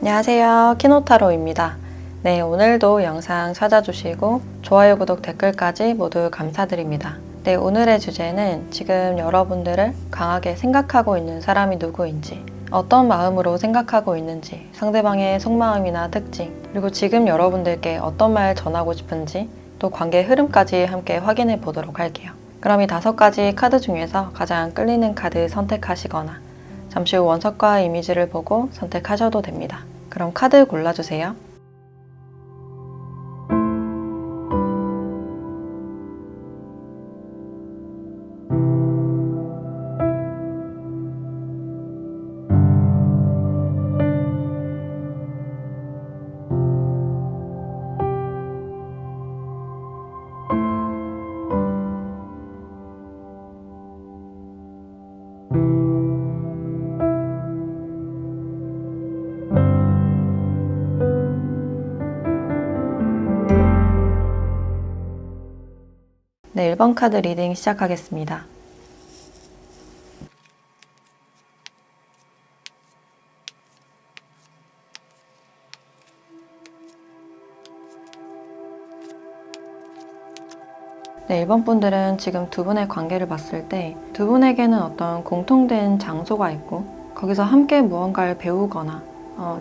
안녕하세요. 키노타로입니다. 네, 오늘도 영상 찾아주시고 좋아요, 구독, 댓글까지 모두 감사드립니다. 네, 오늘의 주제는 지금 여러분들을 강하게 생각하고 있는 사람이 누구인지, 어떤 마음으로 생각하고 있는지, 상대방의 속마음이나 특징, 그리고 지금 여러분들께 어떤 말 전하고 싶은지, 또 관계의 흐름까지 함께 확인해 보도록 할게요. 그럼 이 5가지 카드 중에서 가장 끌리는 카드 선택하시거나 잠시 후 원석과 이미지를 보고 선택하셔도 됩니다. 그럼 카드 골라주세요. 네, 1번 카드 리딩 시작하겠습니다. 네, 1번 분들은 지금 두 분의 관계를 봤을 때 두 분에게는 어떤 공통된 장소가 있고 거기서 함께 무언가를 배우거나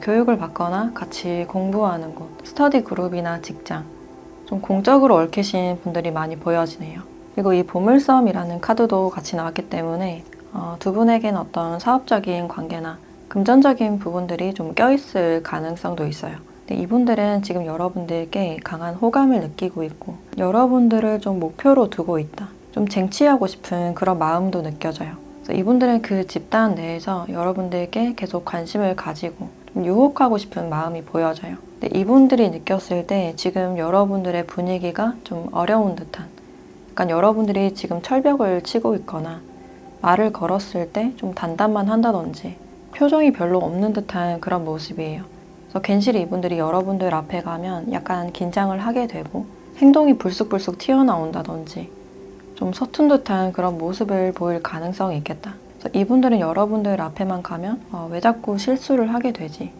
교육을 받거나 같이 공부하는 곳, 스터디 그룹이나 직장, 좀 공적으로 얽히신 분들이 많이 보여지네요. 그리고 이 보물섬이라는 카드도 같이 나왔기 때문에 두 분에게는 어떤 사업적인 관계나 금전적인 부분들이 좀 껴있을 가능성도 있어요. 근데 이분들은 지금 여러분들께 강한 호감을 느끼고 있고 여러분들을 좀 목표로 두고 있다. 좀 쟁취하고 싶은 그런 마음도 느껴져요. 그래서 이분들은 그 집단 내에서 여러분들께 계속 관심을 가지고 좀 유혹하고 싶은 마음이 보여져요. 근데 이분들이 느꼈을 때 지금 여러분들의 분위기가 좀 어려운 듯한, 약간 여러분들이 지금 철벽을 치고 있거나 말을 걸었을 때 좀 단단만 한다든지 표정이 별로 없는 듯한 그런 모습이에요. 그래서 괜시리 이분들이 여러분들 앞에 가면 약간 긴장을 하게 되고 행동이 불쑥불쑥 튀어나온다든지 좀 서툰 듯한 그런 모습을 보일 가능성이 있겠다. 그래서 이분들은 여러분들 앞에만 가면 왜 자꾸 실수를 하게 되지?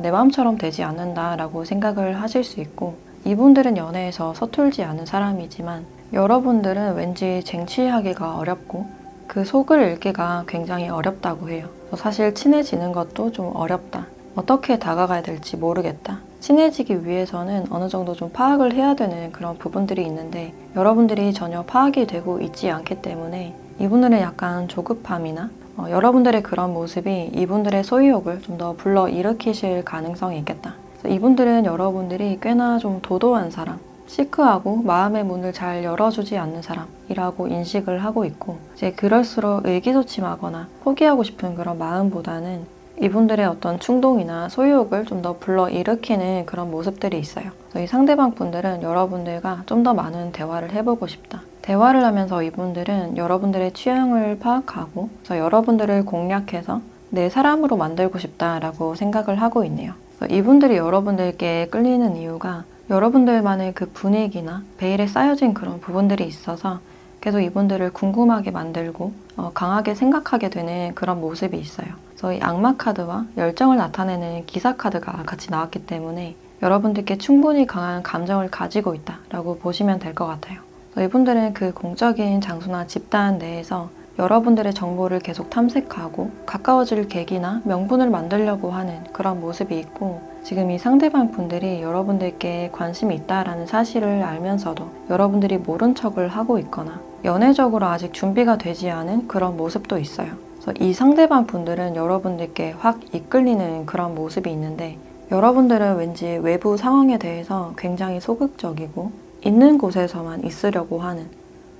내 마음처럼 되지 않는다라고 생각을 하실 수 있고, 이분들은 연애에서 서툴지 않은 사람이지만 여러분들은 왠지 쟁취하기가 어렵고 그 속을 읽기가 굉장히 어렵다고 해요. 사실 친해지는 것도 좀 어렵다. 어떻게 다가가야 될지 모르겠다. 친해지기 위해서는 어느 정도 좀 파악을 해야 되는 그런 부분들이 있는데 여러분들이 전혀 파악이 되고 있지 않기 때문에 이분들은 약간 조급함이나 여러분들의 그런 모습이 이분들의 소유욕을 좀 더 불러일으키실 가능성이 있겠다. 이분들은 여러분들이 꽤나 좀 도도한 사람, 시크하고 마음의 문을 잘 열어주지 않는 사람이라고 인식을 하고 있고, 이제 그럴수록 의기소침하거나 포기하고 싶은 그런 마음보다는 이분들의 어떤 충동이나 소유욕을 좀 더 불러일으키는 그런 모습들이 있어요. 그래서 이 상대방 분들은 여러분들과 좀 더 많은 대화를 해보고 싶다. 대화를 하면서 이분들은 여러분들의 취향을 파악하고 그래서 여러분들을 공략해서 내 사람으로 만들고 싶다라고 생각을 하고 있네요. 이분들이 여러분들께 끌리는 이유가 여러분들만의 그 분위기나 베일에 쌓여진 그런 부분들이 있어서 계속 이분들을 궁금하게 만들고 강하게 생각하게 되는 그런 모습이 있어요. 그래서 이 악마 카드와 열정을 나타내는 기사 카드가 같이 나왔기 때문에 여러분들께 충분히 강한 감정을 가지고 있다라고 보시면 될 것 같아요. 이분들은 그 공적인 장소나 집단 내에서 여러분들의 정보를 계속 탐색하고 가까워질 계기나 명분을 만들려고 하는 그런 모습이 있고, 지금 이 상대방 분들이 여러분들께 관심이 있다라는 사실을 알면서도 여러분들이 모른 척을 하고 있거나 연애적으로 아직 준비가 되지 않은 그런 모습도 있어요. 그래서 이 상대방 분들은 여러분들께 확 이끌리는 그런 모습이 있는데 여러분들은 왠지 외부 상황에 대해서 굉장히 소극적이고 있는 곳에서만 있으려고 하는,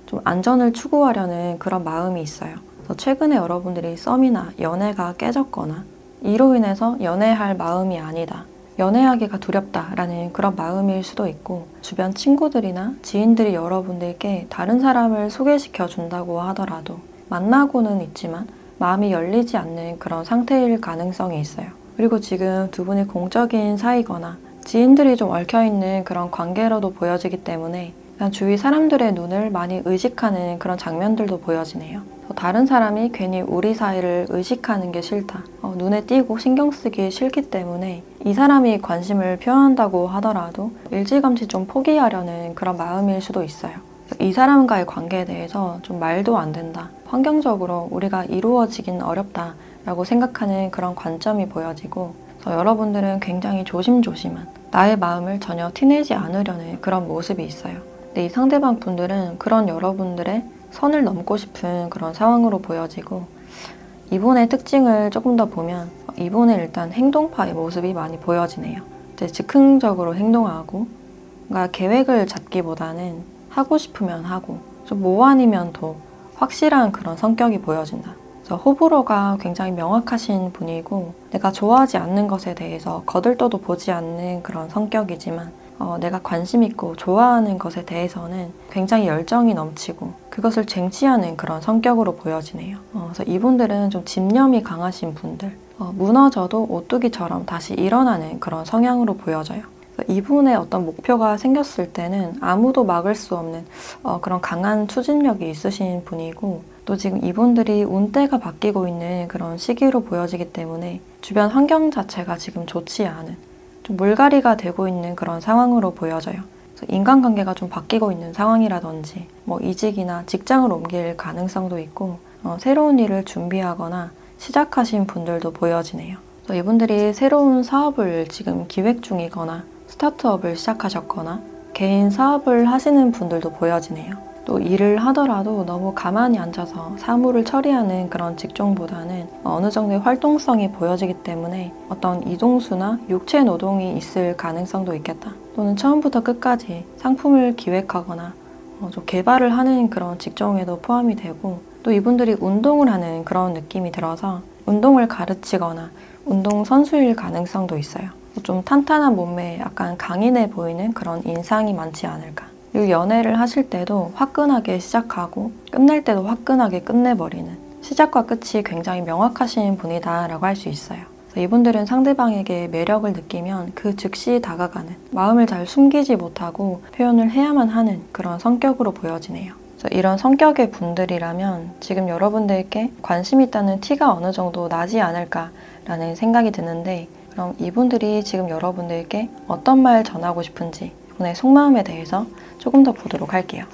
좀 안전을 추구하려는 그런 마음이 있어요. 그래서 최근에 여러분들이 썸이나 연애가 깨졌거나 이로 인해서 연애할 마음이 아니다, 연애하기가 두렵다라는 그런 마음일 수도 있고, 주변 친구들이나 지인들이 여러분들께 다른 사람을 소개시켜 준다고 하더라도 만나고는 있지만 마음이 열리지 않는 그런 상태일 가능성이 있어요. 그리고 지금 두 분이 공적인 사이거나 지인들이 좀 얽혀있는 그런 관계로도 보여지기 때문에 그냥 주위 사람들의 눈을 많이 의식하는 그런 장면들도 보여지네요. 다른 사람이 괜히 우리 사이를 의식하는 게 싫다. 눈에 띄고 신경 쓰기 싫기 때문에 이 사람이 관심을 표현한다고 하더라도 일찌감치 좀 포기하려는 그런 마음일 수도 있어요. 이 사람과의 관계에 대해서 좀 말도 안 된다. 환경적으로 우리가 이루어지긴 어렵다 라고 생각하는 그런 관점이 보여지고, 그래서 여러분들은 굉장히 조심조심한, 나의 마음을 전혀 티내지 않으려는 그런 모습이 있어요. 근데 이 상대방 분들은 그런 여러분들의 선을 넘고 싶은 그런 상황으로 보여지고, 이분의 특징을 조금 더 보면 이분은 일단 행동파의 모습이 많이 보여지네요. 이제 즉흥적으로 행동하고 뭔가 계획을 잡기보다는 하고 싶으면 하고 좀 뭐 아니면 도 확실한 그런 성격이 보여진다. 그래서 호불호가 굉장히 명확하신 분이고, 내가 좋아하지 않는 것에 대해서 거들떠도 보지 않는 그런 성격이지만 내가 관심 있고 좋아하는 것에 대해서는 굉장히 열정이 넘치고 그것을 쟁취하는 그런 성격으로 보여지네요. 그래서 이분들은 좀 집념이 강하신 분들, 무너져도 오뚜기처럼 다시 일어나는 그런 성향으로 보여져요. 그래서 이분의 어떤 목표가 생겼을 때는 아무도 막을 수 없는 그런 강한 추진력이 있으신 분이고, 또 지금 이분들이 운대가 바뀌고 있는 그런 시기로 보여지기 때문에 주변 환경 자체가 지금 좋지 않은, 좀 물갈이가 되고 있는 그런 상황으로 보여져요. 그래서 인간관계가 좀 바뀌고 있는 상황이라든지 뭐 이직이나 직장을 옮길 가능성도 있고 새로운 일을 준비하거나 시작하신 분들도 보여지네요. 그래서 이분들이 새로운 사업을 지금 기획 중이거나 스타트업을 시작하셨거나 개인 사업을 하시는 분들도 보여지네요. 또 일을 하더라도 너무 가만히 앉아서 사무를 처리하는 그런 직종보다는 어느 정도의 활동성이 보여지기 때문에 어떤 이동수나 육체 노동이 있을 가능성도 있겠다. 또는 처음부터 끝까지 상품을 기획하거나 좀 개발을 하는 그런 직종에도 포함이 되고, 또 이분들이 운동을 하는 그런 느낌이 들어서 운동을 가르치거나 운동 선수일 가능성도 있어요. 좀 탄탄한 몸매에 약간 강인해 보이는 그런 인상이 많지 않을까. 그리고 연애를 하실 때도 화끈하게 시작하고 끝낼 때도 화끈하게 끝내버리는, 시작과 끝이 굉장히 명확하신 분이다라고 할 수 있어요. 그래서 이분들은 상대방에게 매력을 느끼면 그 즉시 다가가는, 마음을 잘 숨기지 못하고 표현을 해야만 하는 그런 성격으로 보여지네요. 그래서 이런 성격의 분들이라면 지금 여러분들께 관심 있다는 티가 어느 정도 나지 않을까라는 생각이 드는데, 그럼 이분들이 지금 여러분들께 어떤 말 전하고 싶은지, 이분의 속마음에 대해서 조금 더 보도록 할게요.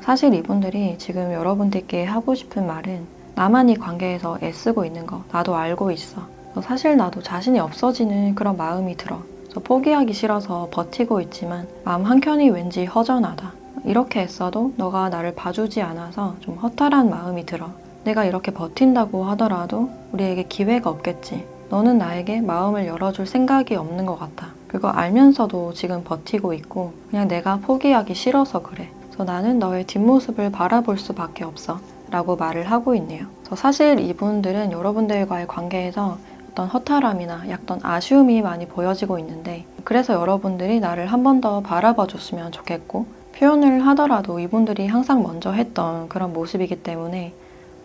사실 이분들이 지금 여러분들께 하고 싶은 말은, 나만 이 관계에서 애쓰고 있는 거 나도 알고 있어. 사실 나도 자신이 없어지는 그런 마음이 들어. 포기하기 싫어서 버티고 있지만 마음 한켠이 왠지 허전하다. 이렇게 애써도 너가 나를 봐주지 않아서 좀 허탈한 마음이 들어. 내가 이렇게 버틴다고 하더라도 우리에게 기회가 없겠지. 너는 나에게 마음을 열어줄 생각이 없는 것 같아. 그거 알면서도 지금 버티고 있고 그냥 내가 포기하기 싫어서 그래. 그래서 나는 너의 뒷모습을 바라볼 수밖에 없어 라고 말을 하고 있네요. 그래서 사실 이분들은 여러분들과의 관계에서 어떤 허탈함이나 약간 아쉬움이 많이 보여지고 있는데, 그래서 여러분들이 나를 한 번 더 바라봐 줬으면 좋겠고, 표현을 하더라도 이분들이 항상 먼저 했던 그런 모습이기 때문에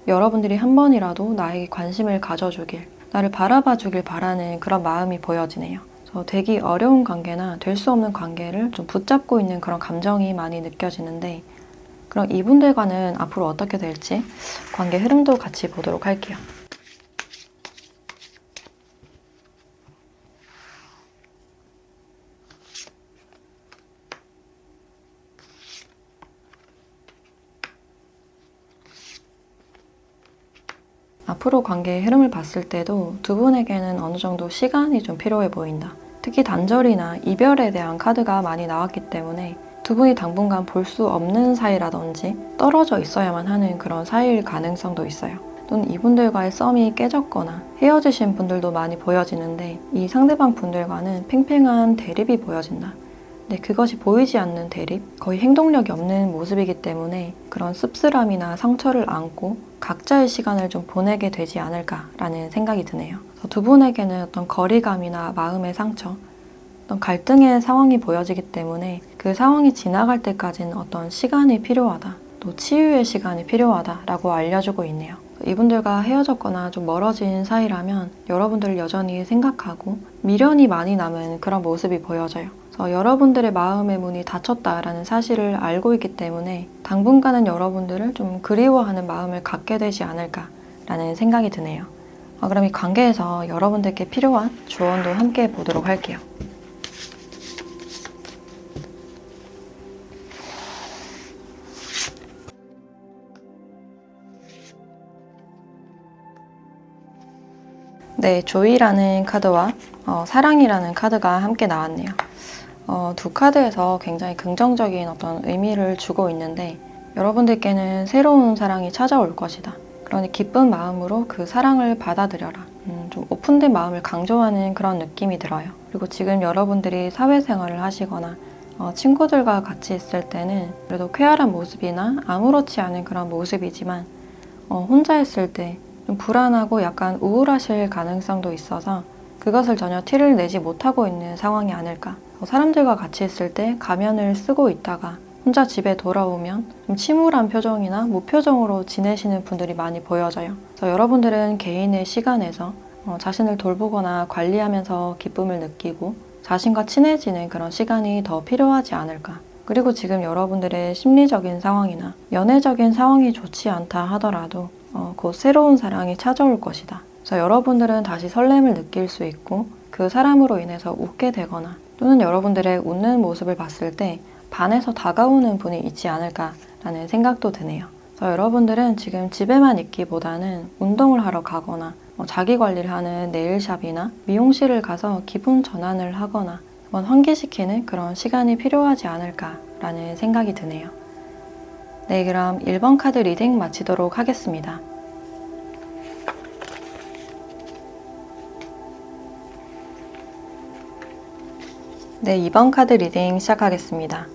여러분들이 한 번이라도 나에게 관심을 가져주길, 나를 바라봐 주길 바라는 그런 마음이 보여지네요. 그래서 되기 어려운 관계나 될 수 없는 관계를 좀 붙잡고 있는 그런 감정이 많이 느껴지는데, 그럼 이분들과는 앞으로 어떻게 될지 관계 흐름도 같이 보도록 할게요. 앞으로 관계의 흐름을 봤을 때도 두 분에게는 어느 정도 시간이 좀 필요해 보인다. 특히 단절이나 이별에 대한 카드가 많이 나왔기 때문에 두 분이 당분간 볼 수 없는 사이라든지 떨어져 있어야만 하는 그런 사이일 가능성도 있어요. 또는 이분들과의 썸이 깨졌거나 헤어지신 분들도 많이 보여지는데, 이 상대방 분들과는 팽팽한 대립이 보여진다. 근데 그것이 보이지 않는 대립, 거의 행동력이 없는 모습이기 때문에 그런 씁쓸함이나 상처를 안고 각자의 시간을 좀 보내게 되지 않을까라는 생각이 드네요. 그래서 두 분에게는 어떤 거리감이나 마음의 상처, 어떤 갈등의 상황이 보여지기 때문에 그 상황이 지나갈 때까지는 어떤 시간이 필요하다, 또 치유의 시간이 필요하다라고 알려주고 있네요. 이분들과 헤어졌거나 좀 멀어진 사이라면 여러분들을 여전히 생각하고 미련이 많이 남은 그런 모습이 보여져요. 그래서 여러분들의 마음의 문이 닫혔다라는 사실을 알고 있기 때문에 당분간은 여러분들을 좀 그리워하는 마음을 갖게 되지 않을까라는 생각이 드네요. 그럼 이 관계에서 여러분들께 필요한 조언도 함께 보도록 할게요. 네, 조이라는 카드와 사랑이라는 카드가 함께 나왔네요. 두 카드에서 굉장히 긍정적인 어떤 의미를 주고 있는데 여러분들께는 새로운 사랑이 찾아올 것이다. 그러니 기쁜 마음으로 그 사랑을 받아들여라. 좀 오픈된 마음을 강조하는 그런 느낌이 들어요. 그리고 지금 여러분들이 사회생활을 하시거나 친구들과 같이 있을 때는 그래도 쾌활한 모습이나 아무렇지 않은 그런 모습이지만 혼자 있을 때 좀 불안하고 약간 우울하실 가능성도 있어서 그것을 전혀 티를 내지 못하고 있는 상황이 아닐까. 사람들과 같이 있을 때 가면을 쓰고 있다가 혼자 집에 돌아오면 좀 침울한 표정이나 무표정으로 지내시는 분들이 많이 보여져요. 그래서 여러분들은 개인의 시간에서 자신을 돌보거나 관리하면서 기쁨을 느끼고 자신과 친해지는 그런 시간이 더 필요하지 않을까. 그리고 지금 여러분들의 심리적인 상황이나 연애적인 상황이 좋지 않다 하더라도 곧 새로운 사랑이 찾아올 것이다. 그래서 여러분들은 다시 설렘을 느낄 수 있고 그 사람으로 인해서 웃게 되거나 또는 여러분들의 웃는 모습을 봤을 때 반해서 다가오는 분이 있지 않을까라는 생각도 드네요. 그래서 여러분들은 지금 집에만 있기보다는 운동을 하러 가거나 자기 관리를 하는 네일샵이나 미용실을 가서 기분 전환을 하거나 한번 환기시키는 그런 시간이 필요하지 않을까라는 생각이 드네요. 네, 그럼 1번 카드 리딩 마치도록 하겠습니다. 네, 2번 카드 리딩 시작하겠습니다.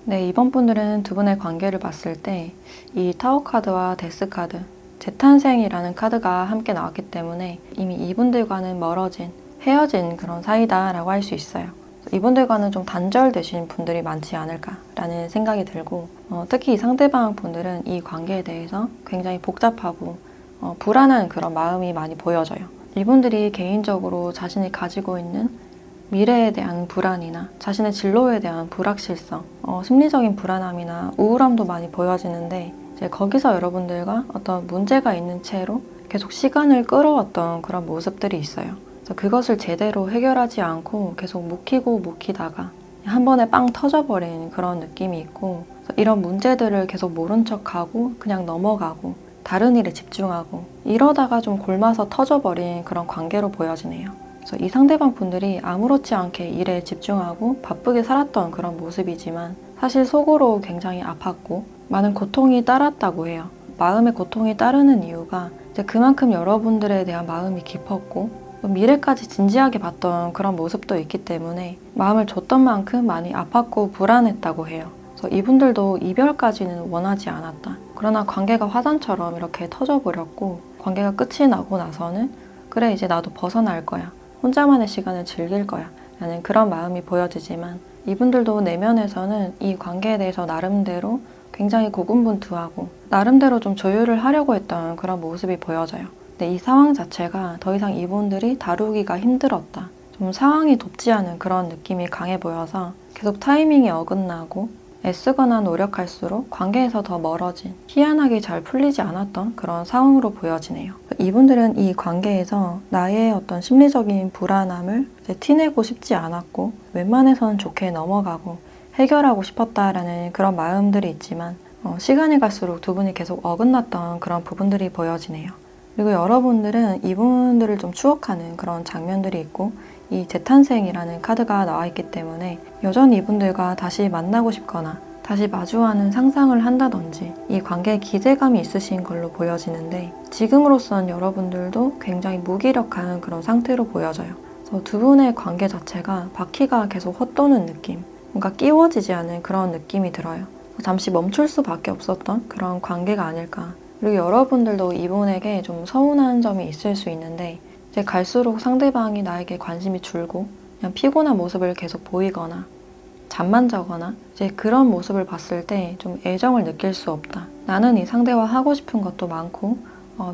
네, 이번 분들은 두 분의 관계를 봤을 때 이 타워 카드와 데스 카드, 재탄생이라는 카드가 함께 나왔기 때문에 이미 이분들과는 멀어진, 헤어진 그런 사이다라고 할 수 있어요. 이분들과는 좀 단절되신 분들이 많지 않을까라는 생각이 들고 특히 이 상대방 분들은 이 관계에 대해서 굉장히 복잡하고 불안한 그런 마음이 많이 보여져요. 이분들이 개인적으로 자신이 가지고 있는 미래에 대한 불안이나 자신의 진로에 대한 불확실성, 심리적인 불안함이나 우울함도 많이 보여지는데 이제 거기서 여러분들과 어떤 문제가 있는 채로 계속 시간을 끌어왔던 그런 모습들이 있어요. 그래서 그것을 제대로 해결하지 않고 계속 묵히다가 한 번에 빵 터져버린 그런 느낌이 있고 이런 문제들을 계속 모른 척하고 그냥 넘어가고 다른 일에 집중하고 이러다가 좀 골마서 터져버린 그런 관계로 보여지네요. 그래서 이 상대방 분들이 아무렇지 않게 일에 집중하고 바쁘게 살았던 그런 모습이지만 사실 속으로 굉장히 아팠고 많은 고통이 따랐다고 해요. 마음의 고통이 따르는 이유가 이제 그만큼 여러분들에 대한 마음이 깊었고 미래까지 진지하게 봤던 그런 모습도 있기 때문에 마음을 줬던 만큼 많이 아팠고 불안했다고 해요. 그래서 이분들도 이별까지는 원하지 않았다. 그러나 관계가 화산처럼 이렇게 터져버렸고 관계가 끝이 나고 나서는 그래 이제 나도 벗어날 거야. 혼자만의 시간을 즐길 거야. 라는 그런 마음이 보여지지만 이분들도 내면에서는 이 관계에 대해서 나름대로 굉장히 고군분투하고 나름대로 좀 조율을 하려고 했던 그런 모습이 보여져요. 근데 이 상황 자체가 더 이상 이분들이 다루기가 힘들었다. 좀 상황이 돕지 않은 그런 느낌이 강해 보여서 계속 타이밍이 어긋나고 애쓰거나 노력할수록 관계에서 더 멀어진 희한하게 잘 풀리지 않았던 그런 상황으로 보여지네요. 이분들은 이 관계에서 나의 어떤 심리적인 불안함을 이제 티내고 싶지 않았고 웬만해서는 좋게 넘어가고 해결하고 싶었다라는 그런 마음들이 있지만 시간이 갈수록 두 분이 계속 어긋났던 그런 부분들이 보여지네요. 그리고 여러분들은 이분들을 좀 추억하는 그런 장면들이 있고 이 재탄생이라는 카드가 나와 있기 때문에 여전히 이분들과 다시 만나고 싶거나 다시 마주하는 상상을 한다든지 이 관계에 기대감이 있으신 걸로 보여지는데 지금으로선 여러분들도 굉장히 무기력한 그런 상태로 보여져요. 그래서 두 분의 관계 자체가 바퀴가 계속 헛도는 느낌, 뭔가 끼워지지 않은 그런 느낌이 들어요. 잠시 멈출 수밖에 없었던 그런 관계가 아닐까. 그리고 여러분들도 이분에게 좀 서운한 점이 있을 수 있는데 이제 갈수록 상대방이 나에게 관심이 줄고 그냥 피곤한 모습을 계속 보이거나 잠만 자거나 이제 그런 모습을 봤을 때 좀 애정을 느낄 수 없다. 나는 이 상대와 하고 싶은 것도 많고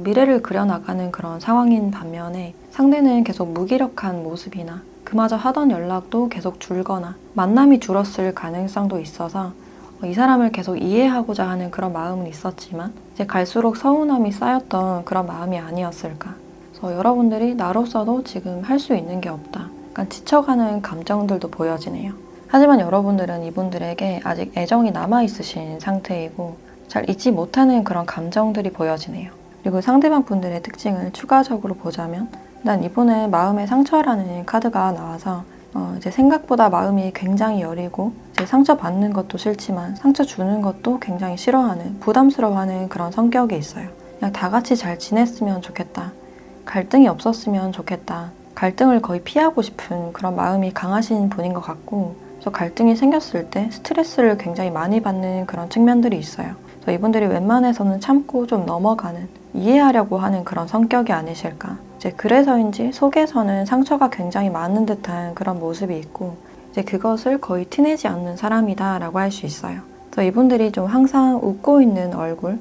미래를 그려나가는 그런 상황인 반면에 상대는 계속 무기력한 모습이나 그마저 하던 연락도 계속 줄거나 만남이 줄었을 가능성도 있어서 이 사람을 계속 이해하고자 하는 그런 마음은 있었지만 이제 갈수록 서운함이 쌓였던 그런 마음이 아니었을까. 그래서 여러분들이 나로서도 지금 할 수 있는 게 없다. 약간 지쳐가는 감정들도 보여지네요. 하지만 여러분들은 이분들에게 아직 애정이 남아있으신 상태이고 잘 잊지 못하는 그런 감정들이 보여지네요. 그리고 상대방 분들의 특징을 추가적으로 보자면 난 이분의 마음의 상처라는 카드가 나와서 이제 생각보다 마음이 굉장히 여리고 이제 상처받는 것도 싫지만 상처 주는 것도 굉장히 싫어하는 부담스러워하는 그런 성격이 있어요. 그냥 다 같이 잘 지냈으면 좋겠다. 갈등이 없었으면 좋겠다. 갈등을 거의 피하고 싶은 그런 마음이 강하신 분인 것 같고 그래서 갈등이 생겼을 때 스트레스를 굉장히 많이 받는 그런 측면들이 있어요. 그래서 이분들이 웬만해서는 참고 좀 넘어가는 이해하려고 하는 그런 성격이 아니실까. 이제 그래서인지 속에서는 상처가 굉장히 많은 듯한 그런 모습이 있고 이제 그것을 거의 티내지 않는 사람이다 라고 할 수 있어요. 그래서 이분들이 좀 항상 웃고 있는 얼굴,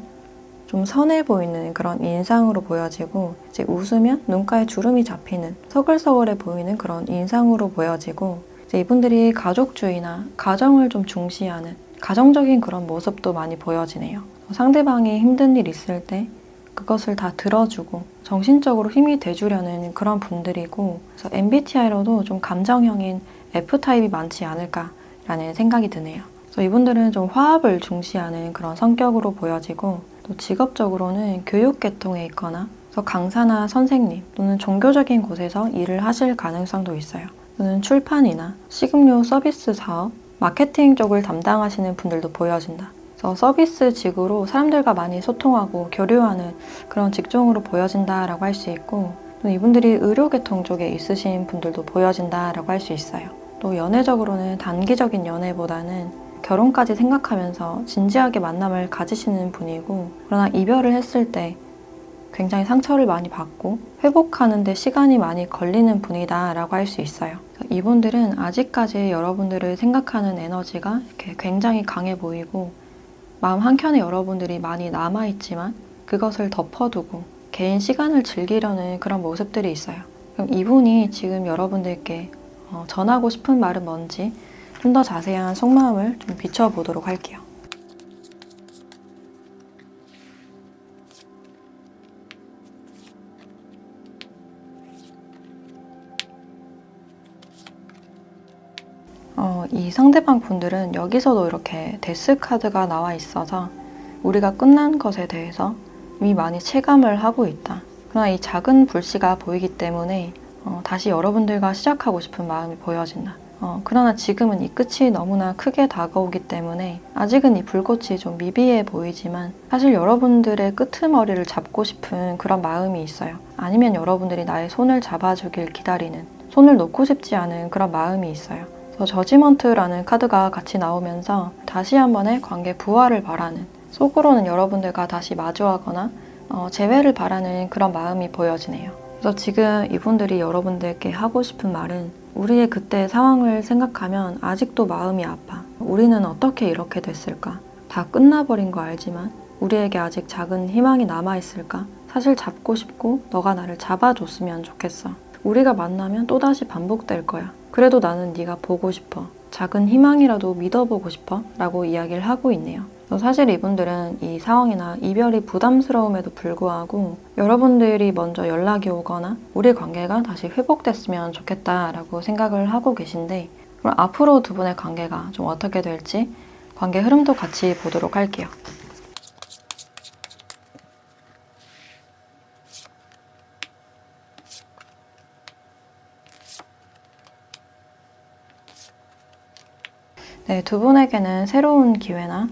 좀 선해 보이는 그런 인상으로 보여지고 이제 웃으면 눈가에 주름이 잡히는 서글서글해 보이는 그런 인상으로 보여지고 이제 이분들이 가족주의나 가정을 좀 중시하는 가정적인 그런 모습도 많이 보여지네요. 상대방이 힘든 일 있을 때 그것을 다 들어주고 정신적으로 힘이 돼주려는 그런 분들이고 그래서 MBTI로도 좀 감정형인 F타입이 많지 않을까라는 생각이 드네요. 그래서 이분들은 좀 화합을 중시하는 그런 성격으로 보여지고 또 직업적으로는 교육 계통에 있거나 그래서 강사나 선생님 또는 종교적인 곳에서 일을 하실 가능성도 있어요. 또는 출판이나 식음료 서비스 사업, 마케팅 쪽을 담당하시는 분들도 보여진다. 그래서 서비스직으로 사람들과 많이 소통하고 교류하는 그런 직종으로 보여진다라고 할 수 있고 또 이분들이 의료계통 쪽에 있으신 분들도 보여진다라고 할 수 있어요. 또 연애적으로는 단기적인 연애보다는 결혼까지 생각하면서 진지하게 만남을 가지시는 분이고 그러나 이별을 했을 때 굉장히 상처를 많이 받고 회복하는 데 시간이 많이 걸리는 분이다 라고 할 수 있어요. 이분들은 아직까지 여러분들을 생각하는 에너지가 이렇게 굉장히 강해 보이고 마음 한켠에 여러분들이 많이 남아있지만 그것을 덮어두고 개인 시간을 즐기려는 그런 모습들이 있어요. 그럼 이분이 지금 여러분들께 전하고 싶은 말은 뭔지 좀 더 자세한 속마음을 좀 비춰보도록 할게요. 이 상대방 분들은 여기서도 이렇게 데스 카드가 나와 있어서 우리가 끝난 것에 대해서 이미 많이 체감을 하고 있다. 그러나 이 작은 불씨가 보이기 때문에 다시 여러분들과 시작하고 싶은 마음이 보여진다. 그러나 지금은 이 끝이 너무나 크게 다가오기 때문에 아직은 이 불꽃이 좀 미비해 보이지만 사실 여러분들의 끄트머리를 잡고 싶은 그런 마음이 있어요. 아니면 여러분들이 나의 손을 잡아주길 기다리는, 손을 놓고 싶지 않은 그런 마음이 있어요. 저지먼트라는 카드가 같이 나오면서 다시 한 번의 관계 부활을 바라는, 속으로는 여러분들과 다시 마주하거나 재회를 바라는 그런 마음이 보여지네요. 그래서 지금 이분들이 여러분들께 하고 싶은 말은 우리의 그때 상황을 생각하면 아직도 마음이 아파. 우리는 어떻게 이렇게 됐을까? 다 끝나버린 거 알지만 우리에게 아직 작은 희망이 남아있을까? 사실 잡고 싶고 너가 나를 잡아줬으면 좋겠어. 우리가 만나면 또다시 반복될 거야. 그래도 나는 네가 보고 싶어. 작은 희망이라도 믿어보고 싶어. 라고 이야기를 하고 있네요. 사실 이분들은 이 상황이나 이별이 부담스러움에도 불구하고 여러분들이 먼저 연락이 오거나 우리 관계가 다시 회복됐으면 좋겠다라고 생각을 하고 계신데 그럼 앞으로 두 분의 관계가 좀 어떻게 될지 관계 흐름도 같이 보도록 할게요. 네, 두 분에게는 새로운 기회나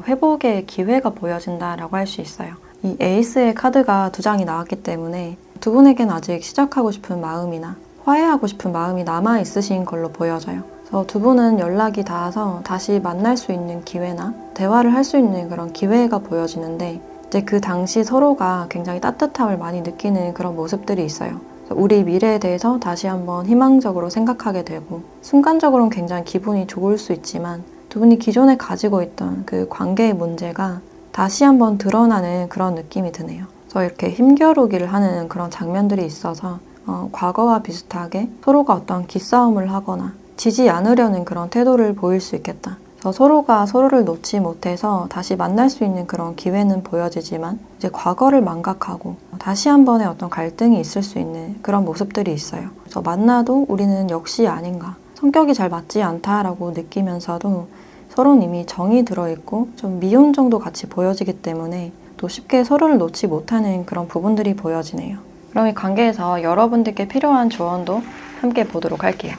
회복의 기회가 보여진다라고 할 수 있어요. 이 에이스의 카드가 두 장이 나왔기 때문에 두 분에게는 아직 시작하고 싶은 마음이나 화해하고 싶은 마음이 남아있으신 걸로 보여져요. 그래서 두 분은 연락이 닿아서 다시 만날 수 있는 기회나 대화를 할 수 있는 그런 기회가 보여지는데 이제 그 당시 서로가 굉장히 따뜻함을 많이 느끼는 그런 모습들이 있어요. 우리 미래에 대해서 다시 한번 희망적으로 생각하게 되고 순간적으로는 굉장히 기분이 좋을 수 있지만 두 분이 기존에 가지고 있던 그 관계의 문제가 다시 한번 드러나는 그런 느낌이 드네요. 그래서 이렇게 힘겨루기를 하는 그런 장면들이 있어서 과거와 비슷하게 서로가 어떤 기싸움을 하거나 지지 않으려는 그런 태도를 보일 수 있겠다. 그래서 서로가 서로를 놓지 못해서 다시 만날 수 있는 그런 기회는 보여지지만 이제 과거를 망각하고 다시 한 번의 어떤 갈등이 있을 수 있는 그런 모습들이 있어요. 그래서 만나도 우리는 역시 아닌가, 성격이 잘 맞지 않다라고 느끼면서도 서로는 이미 정이 들어있고 좀 미운 정도 같이 보여지기 때문에 또 쉽게 서로를 놓지 못하는 그런 부분들이 보여지네요. 그럼 이 관계에서 여러분들께 필요한 조언도 함께 보도록 할게요.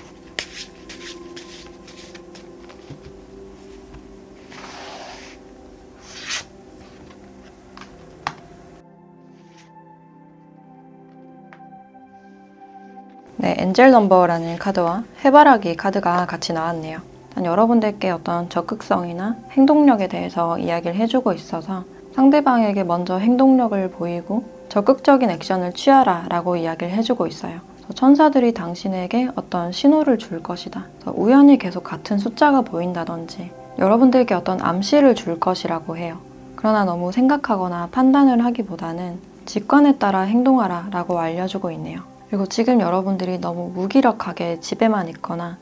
네, 엔젤 넘버라는 카드와 해바라기 카드가 같이 나왔네요. 여러분들께 어떤 적극성이나 행동력에 대해서 이야기를 해주고 있어서 상대방에게 먼저 행동력을 보이고 적극적인 액션을 취하라 라고 이야기를 해주고 있어요. 천사들이 당신에게 어떤 신호를 줄 것이다. 우연히 계속 같은 숫자가 보인다든지 여러분들께 어떤 암시를 줄 것이라고 해요. 그러나 너무 생각하거나 판단을 하기보다는 직관에 따라 행동하라 라고 알려주고 있네요. 그리고 지금 여러분들이 너무 무기력하게 집에만 있거나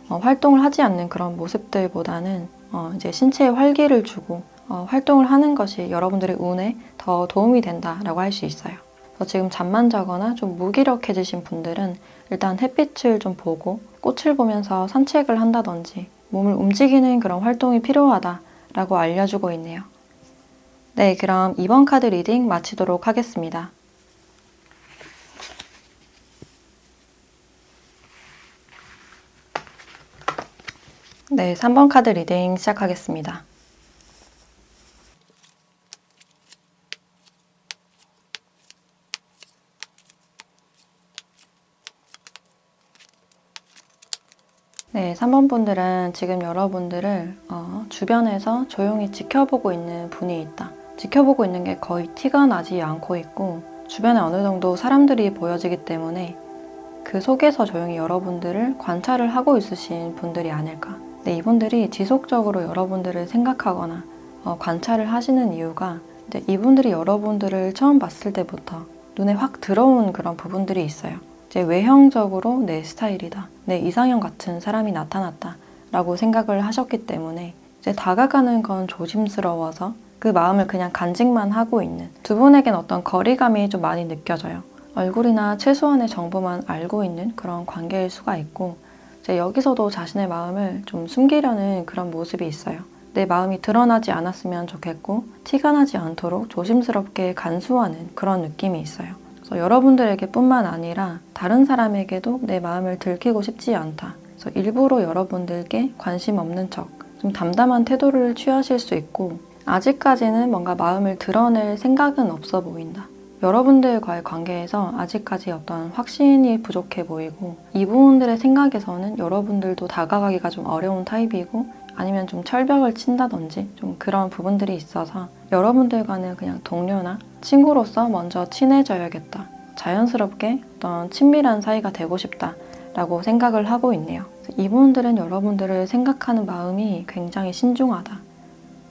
활동을 하지 않는 그런 모습들보다는 이제 신체에 활기를 주고 활동을 하는 것이 여러분들의 운에 더 도움이 된다라고 할 수 있어요. 그래서 지금 잠만 자거나 좀 무기력해지신 분들은 일단 햇빛을 좀 보고 꽃을 보면서 산책을 한다든지 몸을 움직이는 그런 활동이 필요하다라고 알려주고 있네요. 네, 그럼 이번 카드 리딩 마치도록 하겠습니다. 네, 3번 카드 리딩 시작하겠습니다. 네, 3번 분들은 지금 여러분들을 주변에서 조용히 지켜보고 있는 분이 있다. 지켜보고 있는 게 거의 티가 나지 않고 있고 주변에 어느 정도 사람들이 보여지기 때문에 그 속에서 조용히 여러분들을 관찰을 하고 있으신 분들이 아닐까. 네, 이분들이 지속적으로 여러분들을 생각하거나 관찰을 하시는 이유가 이제 이분들이 여러분들을 처음 봤을 때부터 눈에 확 들어온 그런 부분들이 있어요. 이제 외형적으로 내 스타일이다, 내 이상형 같은 사람이 나타났다 라고 생각을 하셨기 때문에 이제 다가가는 건 조심스러워서 그 마음을 그냥 간직만 하고 있는 두 분에겐 어떤 거리감이 좀 많이 느껴져요. 얼굴이나 최소한의 정보만 알고 있는 그런 관계일 수가 있고 이제 여기서도 자신의 마음을 좀 숨기려는 그런 모습이 있어요. 내 마음이 드러나지 않았으면 좋겠고 티가 나지 않도록 조심스럽게 간수하는 그런 느낌이 있어요. 그래서 여러분들에게 뿐만 아니라 다른 사람에게도 내 마음을 들키고 싶지 않다. 그래서 일부러 여러분들께 관심 없는 척, 좀 담담한 태도를 취하실 수 있고 아직까지는 뭔가 마음을 드러낼 생각은 없어 보인다. 여러분들과의 관계에서 아직까지 어떤 확신이 부족해 보이고 이 부분들의 생각에서는 여러분들도 다가가기가 좀 어려운 타입이고 아니면 좀 철벽을 친다든지 좀 그런 부분들이 있어서 여러분들과는 그냥 동료나 친구로서 먼저 친해져야겠다. 자연스럽게 어떤 친밀한 사이가 되고 싶다 라고 생각을 하고 있네요. 이분들은 여러분들을 생각하는 마음이 굉장히 신중하다.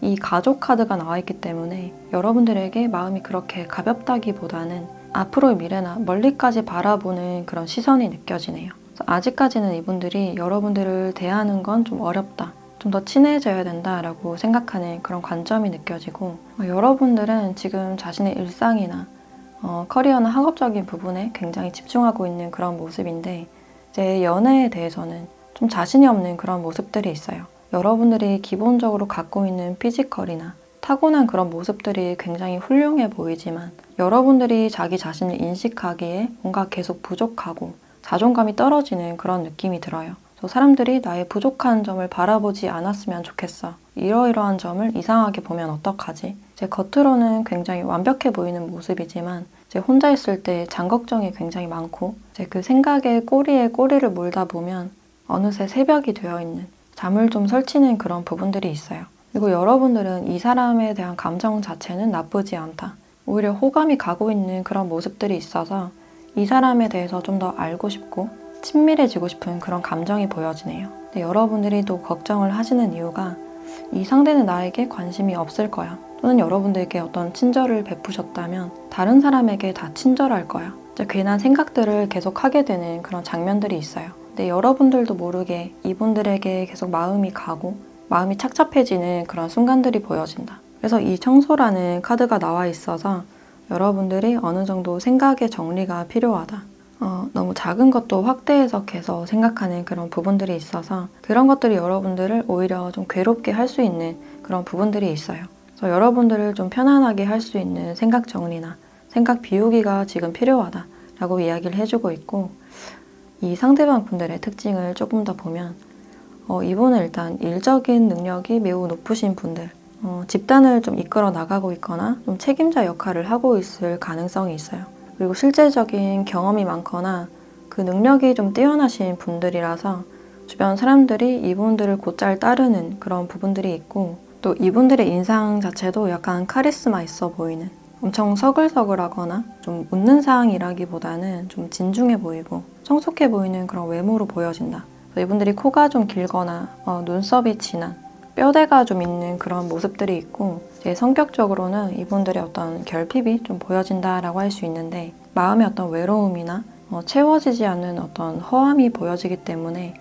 이 가족 카드가 나와 있기 때문에 여러분들에게 마음이 그렇게 가볍다기보다는 앞으로의 미래나 멀리까지 바라보는 그런 시선이 느껴지네요. 아직까지는 이분들이 여러분들을 대하는 건 좀 어렵다. 좀 더 친해져야 된다라고 생각하는 그런 관점이 느껴지고 여러분들은 지금 자신의 일상이나 커리어나 학업적인 부분에 굉장히 집중하고 있는 그런 모습인데 이제 연애에 대해서는 좀 자신이 없는 그런 모습들이 있어요. 여러분들이 기본적으로 갖고 있는 피지컬이나 타고난 그런 모습들이 굉장히 훌륭해 보이지만 여러분들이 자기 자신을 인식하기에 뭔가 계속 부족하고 자존감이 떨어지는 그런 느낌이 들어요. 사람들이 나의 부족한 점을 바라보지 않았으면 좋겠어. 이러이러한 점을 이상하게 보면 어떡하지? 제 겉으로는 굉장히 완벽해 보이는 모습이지만 이제 혼자 있을 때 장걱정이 굉장히 많고 이제 그 생각에 꼬리에 꼬리를 물다 보면 어느새 새벽이 되어 있는 잠을 좀 설치는 그런 부분들이 있어요. 그리고 여러분들은 이 사람에 대한 감정 자체는 나쁘지 않다. 오히려 호감이 가고 있는 그런 모습들이 있어서 이 사람에 대해서 좀 더 알고 싶고 친밀해지고 싶은 그런 감정이 보여지네요. 근데 여러분들이 또 걱정을 하시는 이유가 이 상대는 나에게 관심이 없을 거야. 또는 여러분들께 어떤 친절을 베푸셨다면 다른 사람에게 다 친절할 거야. 괜한 생각들을 계속 하게 되는 그런 장면들이 있어요. 근데 여러분들도 모르게 이분들에게 계속 마음이 가고 마음이 착잡해지는 그런 순간들이 보여진다. 그래서 이 청소라는 카드가 나와 있어서 여러분들이 어느 정도 생각의 정리가 필요하다. 너무 작은 것도 확대 해석해서 생각하는 그런 부분들이 있어서 그런 것들이 여러분들을 오히려 좀 괴롭게 할 수 있는 그런 부분들이 있어요. 그래서 여러분들을 좀 편안하게 할 수 있는 생각 정리나 생각 비우기가 지금 필요하다라고 이야기를 해주고 있고, 이 상대방 분들의 특징을 조금 더 보면 이분은 일단 일적인 능력이 매우 높으신 분들, 집단을 좀 이끌어 나가고 있거나 좀 책임자 역할을 하고 있을 가능성이 있어요. 그리고 실제적인 경험이 많거나 그 능력이 좀 뛰어나신 분들이라서 주변 사람들이 이분들을 곧잘 따르는 그런 부분들이 있고, 또 이분들의 인상 자체도 약간 카리스마 있어 보이는, 엄청 서글서글하거나 좀 웃는 상이라기보다는 좀 진중해 보이고 성숙해 보이는 그런 외모로 보여진다. 이분들이 코가 좀 길거나 눈썹이 진한, 뼈대가 좀 있는 그런 모습들이 있고, 제 성격적으로는 이분들의 어떤 결핍이 좀 보여진다라고 할 수 있는데, 마음의 어떤 외로움이나 채워지지 않는 어떤 허함이 보여지기 때문에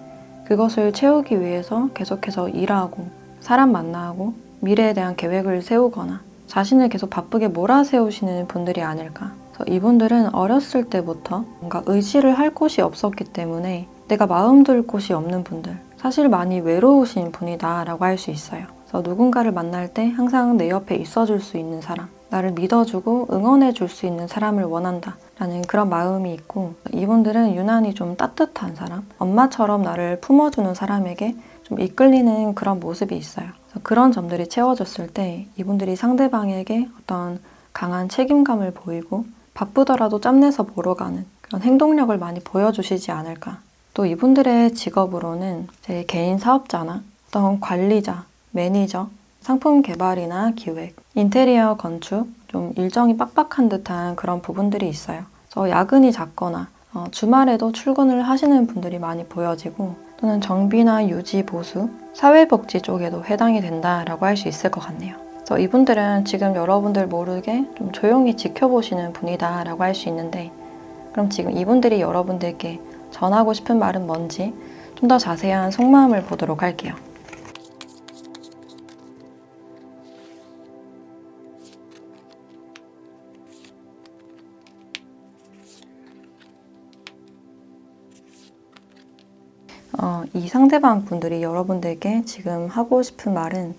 그것을 채우기 위해서 계속해서 일하고 사람 만나고 미래에 대한 계획을 세우거나 자신을 계속 바쁘게 몰아세우시는 분들이 아닐까. 그래서 이분들은 어렸을 때부터 뭔가 의지를 할 곳이 없었기 때문에 내가 마음 둘 곳이 없는 분들, 사실 많이 외로우신 분이다 라고 할 수 있어요. 그래서 누군가를 만날 때 항상 내 옆에 있어줄 수 있는 사람, 나를 믿어주고 응원해줄 수 있는 사람을 원한다 라는 그런 마음이 있고, 이분들은 유난히 좀 따뜻한 사람, 엄마처럼 나를 품어주는 사람에게 좀 이끌리는 그런 모습이 있어요. 그래서 그런 점들이 채워졌을 때 이분들이 상대방에게 어떤 강한 책임감을 보이고 바쁘더라도 짬내서 보러 가는 그런 행동력을 많이 보여주시지 않을까. 또 이분들의 직업으로는 제 개인 사업자나 어떤 관리자, 매니저, 상품 개발이나 기획, 인테리어 건축, 좀 일정이 빡빡한 듯한 그런 부분들이 있어요. 그래서 야근이 잦거나 주말에도 출근을 하시는 분들이 많이 보여지고, 또는 정비나 유지, 보수, 사회복지 쪽에도 해당이 된다라고 할 수 있을 것 같네요. 그래서 이분들은 지금 여러분들 모르게 좀 조용히 지켜보시는 분이다라고 할 수 있는데, 그럼 지금 이분들이 여러분들께 전하고 싶은 말은 뭔지 좀 더 자세한 속마음을 보도록 할게요. 이 상대방 분들이 여러분들께 지금 하고 싶은 말은,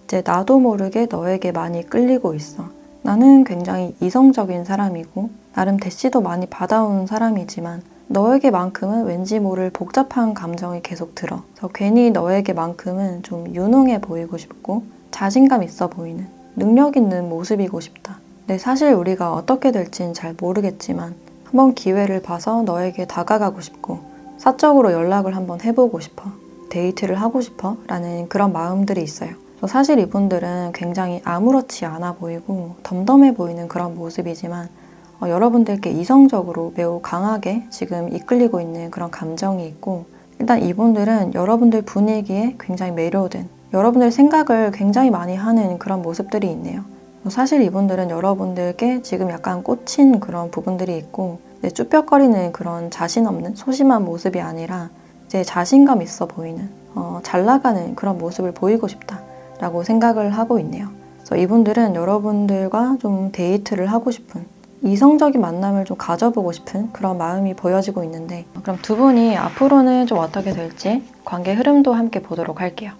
이제 나도 모르게 너에게 많이 끌리고 있어. 나는 굉장히 이성적인 사람이고 나름 대시도 많이 받아온 사람이지만 너에게만큼은 왠지 모를 복잡한 감정이 계속 들어. 그래서 괜히 너에게만큼은 좀 유능해 보이고 싶고 자신감 있어 보이는, 능력 있는 모습이고 싶다. 근데 사실 우리가 어떻게 될진 잘 모르겠지만 한번 기회를 봐서 너에게 다가가고 싶고 사적으로 연락을 한번 해보고 싶어, 데이트를 하고 싶어 라는 그런 마음들이 있어요. 사실 이분들은 굉장히 아무렇지 않아 보이고 덤덤해 보이는 그런 모습이지만 여러분들께 이성적으로 매우 강하게 지금 이끌리고 있는 그런 감정이 있고, 일단 이분들은 여러분들 분위기에 굉장히 매료된, 여러분들 생각을 굉장히 많이 하는 그런 모습들이 있네요. 사실 이분들은 여러분들께 지금 약간 꽂힌 그런 부분들이 있고, 쭈뼛거리는 그런 자신 없는 소심한 모습이 아니라 이제 자신감 있어 보이는, 잘 나가는 그런 모습을 보이고 싶다 라고 생각을 하고 있네요. 그래서 이분들은 여러분들과 좀 데이트를 하고 싶은, 이성적인 만남을 좀 가져보고 싶은 그런 마음이 보여지고 있는데, 그럼 두 분이 앞으로는 좀 어떻게 될지 관계 흐름도 함께 보도록 할게요.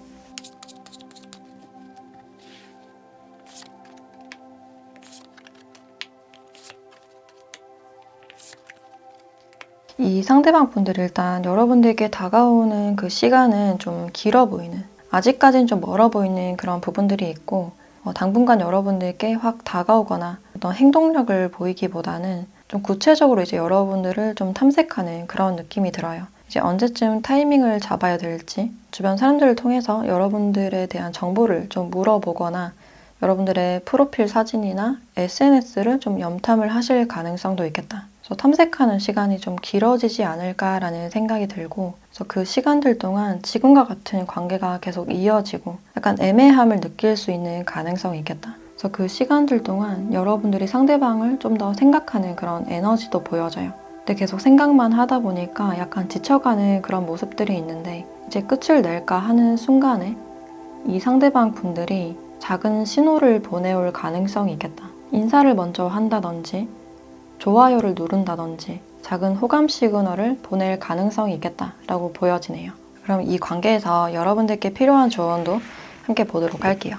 이 상대방 분들이 일단 여러분들께 다가오는 그 시간은 좀 길어 보이는, 아직까지는 좀 멀어 보이는 그런 부분들이 있고, 당분간 여러분들께 확 다가오거나 어떤 행동력을 보이기보다는 좀 구체적으로 이제 여러분들을 좀 탐색하는 그런 느낌이 들어요. 이제 언제쯤 타이밍을 잡아야 될지 주변 사람들을 통해서 여러분들에 대한 정보를 좀 물어보거나 여러분들의 프로필 사진이나 SNS를 좀 염탐을 하실 가능성도 있겠다. 그래서 탐색하는 시간이 좀 길어지지 않을까라는 생각이 들고, 그래서 그 시간들 동안 지금과 같은 관계가 계속 이어지고 약간 애매함을 느낄 수 있는 가능성이 있겠다. 그래서 그 시간들 동안 여러분들이 상대방을 좀 더 생각하는 그런 에너지도 보여져요. 근데 계속 생각만 하다 보니까 약간 지쳐가는 그런 모습들이 있는데, 이제 끝을 낼까 하는 순간에 이 상대방 분들이 작은 신호를 보내올 가능성이 있겠다. 인사를 먼저 한다든지 좋아요를 누른다든지 작은 호감 시그널을 보낼 가능성이 있겠다라고 보여지네요. 그럼 이 관계에서 여러분들께 필요한 조언도 함께 보도록 할게요.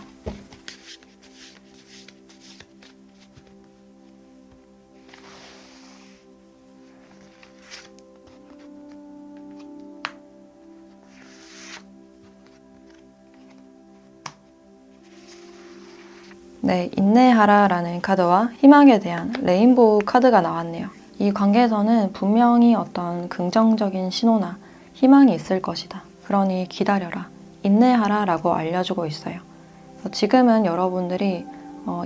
네, 인내하라라는 카드와 희망에 대한 레인보우 카드가 나왔네요. 이 관계에서는 분명히 어떤 긍정적인 신호나 희망이 있을 것이다. 그러니 기다려라, 인내하라 라고 알려주고 있어요. 지금은 여러분들이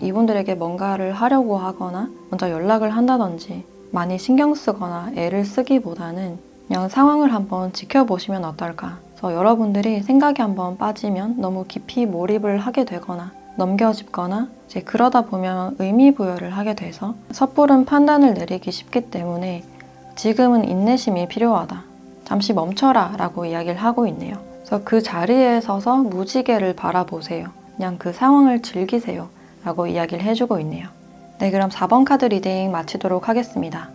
이분들에게 뭔가를 하려고 하거나 먼저 연락을 한다든지 많이 신경 쓰거나 애를 쓰기보다는 그냥 상황을 한번 지켜보시면 어떨까. 그래서 여러분들이 생각이 한번 빠지면 너무 깊이 몰입을 하게 되거나 넘겨짚거나 이제 그러다 보면 의미 부여를 하게 돼서 섣부른 판단을 내리기 쉽기 때문에 지금은 인내심이 필요하다. 잠시 멈춰라 라고 이야기를 하고 있네요. 그래서 그 자리에 서서 무지개를 바라보세요. 그냥 그 상황을 즐기세요 라고 이야기를 해주고 있네요. 네, 그럼 4번 카드 리딩 마치도록 하겠습니다.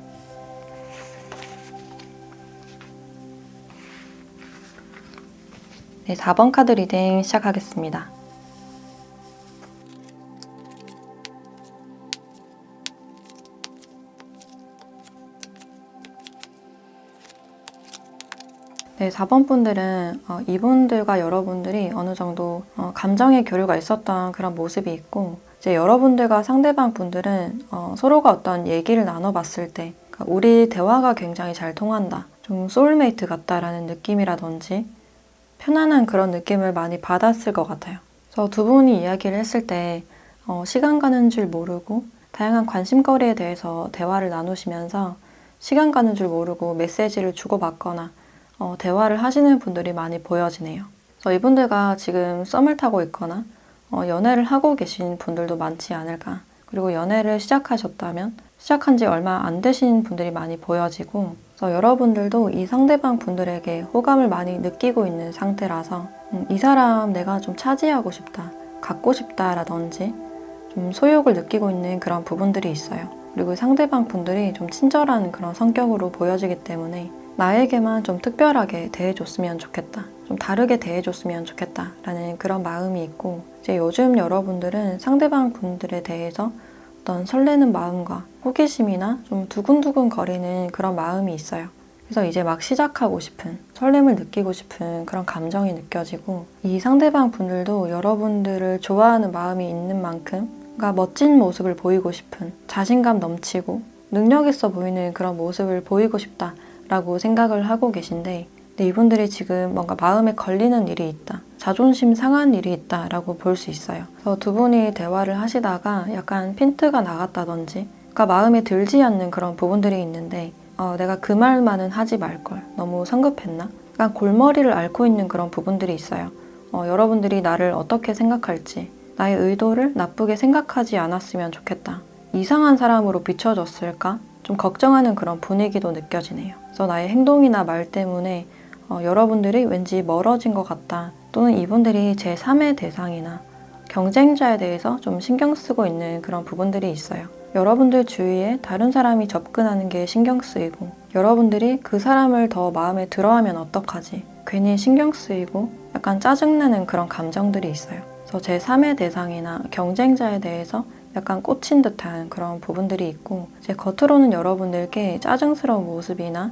네, 4번 카드 리딩 시작하겠습니다. 네, 4번 분들은 이분들과 여러분들이 어느 정도 감정의 교류가 있었던 그런 모습이 있고, 이제 여러분들과 상대방 분들은 서로가 어떤 얘기를 나눠봤을 때 그러니까 우리 대화가 굉장히 잘 통한다, 좀 소울메이트 같다라는 느낌이라든지 편안한 그런 느낌을 많이 받았을 것 같아요. 그래서 두 분이 이야기를 했을 때 시간 가는 줄 모르고 다양한 관심거리에 대해서 대화를 나누시면서 시간 가는 줄 모르고 메시지를 주고받거나 대화를 하시는 분들이 많이 보여지네요. 그래서 이분들과 지금 썸을 타고 있거나 연애를 하고 계신 분들도 많지 않을까. 그리고 연애를 시작하셨다면 시작한 지 얼마 안 되신 분들이 많이 보여지고, 그래서 여러분들도 이 상대방 분들에게 호감을 많이 느끼고 있는 상태라서 이 사람 내가 좀 차지하고 싶다, 갖고 싶다라든지 좀 소욕을 느끼고 있는 그런 부분들이 있어요. 그리고 상대방 분들이 좀 친절한 그런 성격으로 보여지기 때문에 나에게만 좀 특별하게 대해줬으면 좋겠다, 좀 다르게 대해줬으면 좋겠다 라는 그런 마음이 있고, 이제 요즘 여러분들은 상대방 분들에 대해서 어떤 설레는 마음과 호기심이나 좀 두근두근 거리는 그런 마음이 있어요. 그래서 이제 막 시작하고 싶은, 설렘을 느끼고 싶은 그런 감정이 느껴지고, 이 상대방 분들도 여러분들을 좋아하는 마음이 있는 만큼 뭔가 멋진 모습을 보이고 싶은, 자신감 넘치고 능력 있어 보이는 그런 모습을 보이고 싶다 라고 생각을 하고 계신데, 근데 이분들이 지금 뭔가 마음에 걸리는 일이 있다, 자존심 상한 일이 있다 라고 볼 수 있어요. 그래서 두 분이 대화를 하시다가 약간 핀트가 나갔다든지 그러니까 마음에 들지 않는 그런 부분들이 있는데 내가 그 말만은 하지 말걸, 너무 성급했나? 약간 골머리를 앓고 있는 그런 부분들이 있어요. 여러분들이 나를 어떻게 생각할지, 나의 의도를 나쁘게 생각하지 않았으면 좋겠다, 이상한 사람으로 비춰졌을까? 좀 걱정하는 그런 분위기도 느껴지네요. 그래서 나의 행동이나 말 때문에 여러분들이 왠지 멀어진 것 같다, 또는 이분들이 제3의 대상이나 경쟁자에 대해서 좀 신경 쓰고 있는 그런 부분들이 있어요. 여러분들 주위에 다른 사람이 접근하는 게 신경 쓰이고, 여러분들이 그 사람을 더 마음에 들어하면 어떡하지, 괜히 신경 쓰이고 약간 짜증나는 그런 감정들이 있어요. 그래서 제3의 대상이나 경쟁자에 대해서 약간 꽂힌 듯한 그런 부분들이 있고, 이제 겉으로는 여러분들께 짜증스러운 모습이나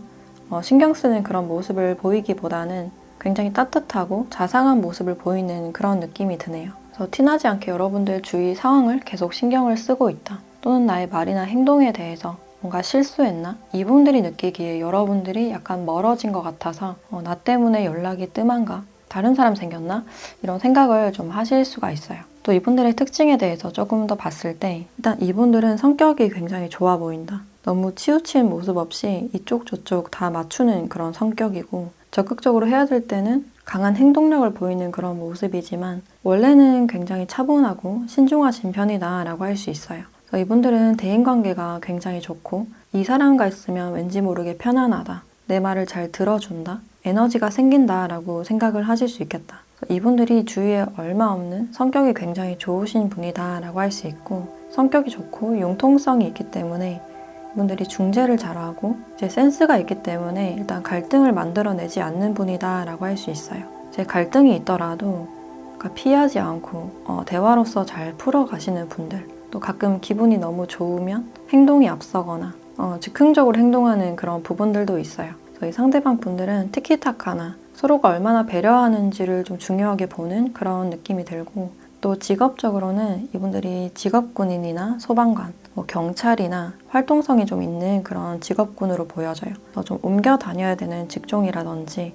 신경 쓰는 그런 모습을 보이기보다는 굉장히 따뜻하고 자상한 모습을 보이는 그런 느낌이 드네요. 그래서 티나지 않게 여러분들 주위 상황을 계속 신경을 쓰고 있다, 또는 나의 말이나 행동에 대해서 뭔가 실수했나? 이분들이 느끼기에 여러분들이 약간 멀어진 것 같아서 나 때문에 연락이 뜸한가? 다른 사람 생겼나? 이런 생각을 좀 하실 수가 있어요. 또 이분들의 특징에 대해서 조금 더 봤을 때 일단 이분들은 성격이 굉장히 좋아 보인다. 너무 치우친 모습 없이 이쪽 저쪽 다 맞추는 그런 성격이고 적극적으로 해야 될 때는 강한 행동력을 보이는 그런 모습이지만 원래는 굉장히 차분하고 신중하신 편이다라고 할 수 있어요. 그래서 이분들은 대인관계가 굉장히 좋고 이 사람과 있으면 왠지 모르게 편안하다. 내 말을 잘 들어준다. 에너지가 생긴다라고 생각을 하실 수 있겠다. 이분들이 주위에 얼마 없는 성격이 굉장히 좋으신 분이다라고 할 수 있고 성격이 좋고 융통성이 있기 때문에 이분들이 중재를 잘하고 이제 센스가 있기 때문에 일단 갈등을 만들어내지 않는 분이다라고 할 수 있어요. 이제 갈등이 있더라도 피하지 않고 대화로서 잘 풀어가시는 분들 또 가끔 기분이 너무 좋으면 행동이 앞서거나 즉흥적으로 행동하는 그런 부분들도 있어요. 저희 상대방 분들은 티키타카나 서로가 얼마나 배려하는지를 좀 중요하게 보는 그런 느낌이 들고 또 직업적으로는 이분들이 직업군인이나 소방관, 경찰이나 활동성이 좀 있는 그런 직업군으로 보여져요. 좀 옮겨 다녀야 되는 직종이라든지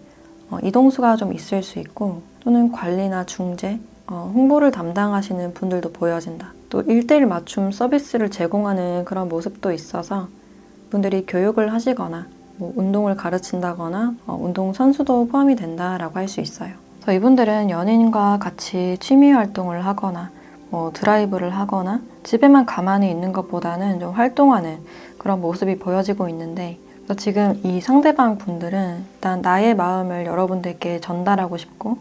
이동수가 좀 있을 수 있고 또는 관리나 중재, 홍보를 담당하시는 분들도 보여진다. 또 1:1 맞춤 서비스를 제공하는 그런 모습도 있어서 분들이 교육을 하시거나 운동을 가르친다거나 운동 선수도 포함이 된다라고 할 수 있어요. 그래서 이분들은 연인과 같이 취미 활동을 하거나 드라이브를 하거나 집에만 가만히 있는 것보다는 좀 활동하는 그런 모습이 보여지고 있는데 지금 이 상대방 분들은 일단 나의 마음을 여러분들께 전달하고 싶고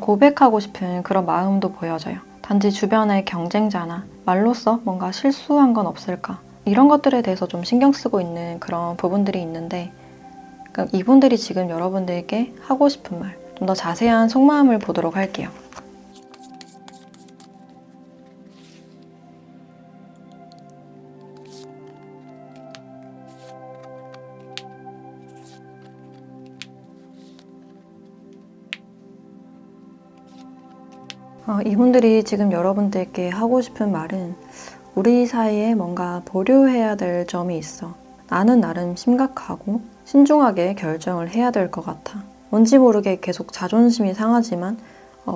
고백하고 싶은 그런 마음도 보여져요. 단지 주변의 경쟁자나 말로써 뭔가 실수한 건 없을까 이런 것들에 대해서 좀 신경 쓰고 있는 그런 부분들이 있는데 이분들이 지금 여러분들께 하고 싶은 말 좀 더 자세한 속마음을 보도록 할게요. 이분들이 지금 여러분들께 하고 싶은 말은 우리 사이에 뭔가 보류해야 될 점이 있어. 나는 나름 심각하고 신중하게 결정을 해야 될 것 같아. 뭔지 모르게 계속 자존심이 상하지만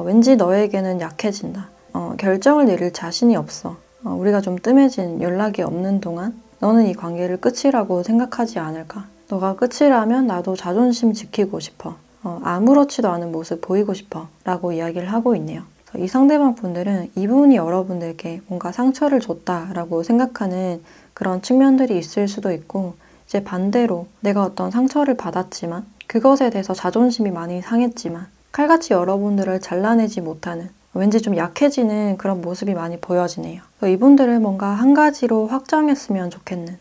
왠지 너에게는 약해진다. 결정을 내릴 자신이 없어. 우리가 좀 뜸해진 연락이 없는 동안 너는 이 관계를 끝이라고 생각하지 않을까? 너가 끝이라면 나도 자존심 지키고 싶어. 아무렇지도 않은 모습 보이고 싶어. 라고 이야기를 하고 있네요. 이 상대방 분들은 이분이 여러분들께 뭔가 상처를 줬다라고 생각하는 그런 측면들이 있을 수도 있고 이제 반대로 내가 어떤 상처를 받았지만 그것에 대해서 자존심이 많이 상했지만 칼같이 여러분들을 잘라내지 못하는 왠지 좀 약해지는 그런 모습이 많이 보여지네요. 이분들은 뭔가 한 가지로 확정했으면 좋겠는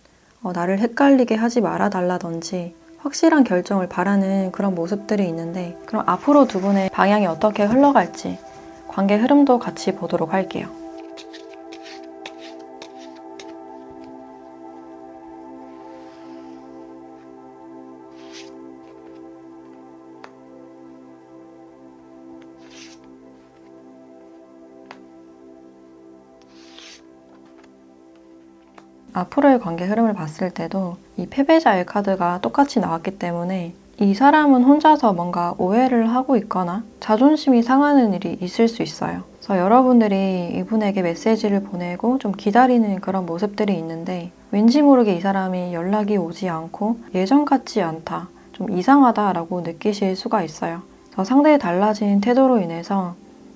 나를 헷갈리게 하지 말아달라든지 확실한 결정을 바라는 그런 모습들이 있는데 그럼 앞으로 두 분의 방향이 어떻게 흘러갈지 관계 흐름도 같이 보도록 할게요. 앞으로의 관계 흐름을 봤을 때도 이 패배자의 카드가 똑같이 나왔기 때문에 이 사람은 혼자서 뭔가 오해를 하고 있거나 자존심이 상하는 일이 있을 수 있어요. 그래서 여러분들이 이분에게 메시지를 보내고 좀 기다리는 그런 모습들이 있는데 왠지 모르게 이 사람이 연락이 오지 않고 예전 같지 않다, 좀 이상하다라고 느끼실 수가 있어요. 그래서 상대의 달라진 태도로 인해서